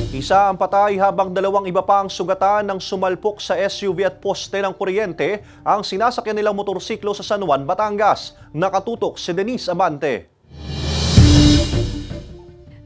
Isa ang patay habang dalawang iba pa ang sugatan ng sumalpok sa SUV at poste ng kuryente ang sinasakyan nilang motorsiklo sa San Juan, Batangas. Nakatutok si Denise Abante.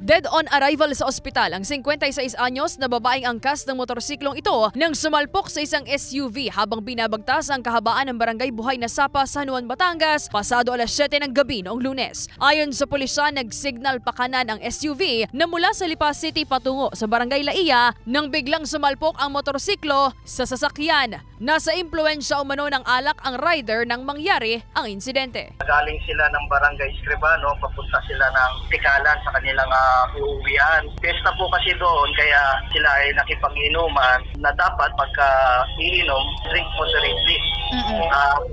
Dead on arrival sa ospital ang 56 anyos na babaeng angkas ng motorsiklong ito nang sumalpok sa isang SUV habang binabagtas ang kahabaan ng barangay Buhay na Sapa, San Juan, Batangas pasado alas 7 ng gabi noong Lunes. Ayon sa pulisya, nagsignal pa kanan ang SUV na mula sa Lipa City patungo sa barangay Laia nang biglang sumalpok ang motorsiklo sa sasakyan. Nasa impluensya umano ng alak ang rider nang mangyari ang insidente. Galing sila ng barangay Escribano, papunta sila ng Tikalan sa kanilang uuwian. Pesta po kasi doon kaya sila ay nakipag-inuman na dapat pagka iinom, drink moderately.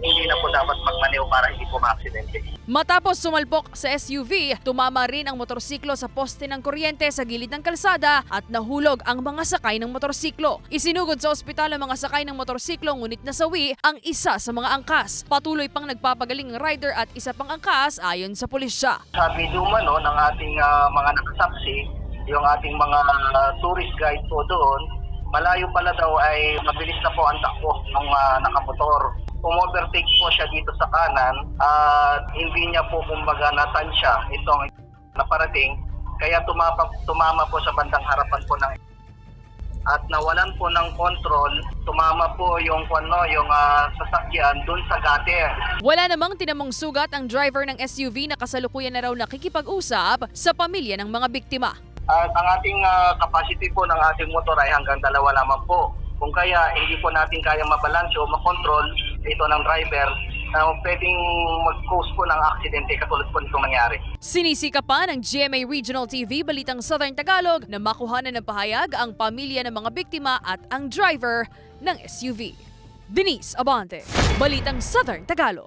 Hindi na po dapat magmaneho para hindi po ma-aksidente. Matapos sumalpok sa SUV, tumama rin ang motorsiklo sa poste ng kuryente sa gilid ng kalsada at nahulog ang mga sakay ng motorsiklo. Isinugod sa ospital ang mga sakay ng motorsiklo ngunit nasawi ang isa sa mga angkas. Patuloy pang nagpapagaling ang rider at isa pang angkas ayon sa pulisya. Sabi naman ng ating mga nakasaksi, yung ating mga tourist guide po doon, malayo pala daw ay mabilis na po ang takbo ng nakamotor. Umovertake po siya dito sa kanan at hindi niya po kumbaga natansya itong naparating kaya tumama po sa bandang harapan po ng at nawalan po ng control, tumama po yung sasakyan dun sa gutter. Wala namang tinamong sugat ang driver ng SUV na kasalukuyan na raw nakikipag-usap sa pamilya ng mga biktima. At ang ating capacity po ng ating motor ay hanggang 2 lamang po. Kung kaya hindi po natin kaya mabalanse o makontrol ito ng driver, pwedeng mag-cause po ng aksidente katulad po nito nangyari. Sinisika pa ng GMA Regional TV Balitang Southern Tagalog na makuhanan ng pahayag ang pamilya ng mga biktima at ang driver ng SUV. Denise Abante, Balitang Southern Tagalog.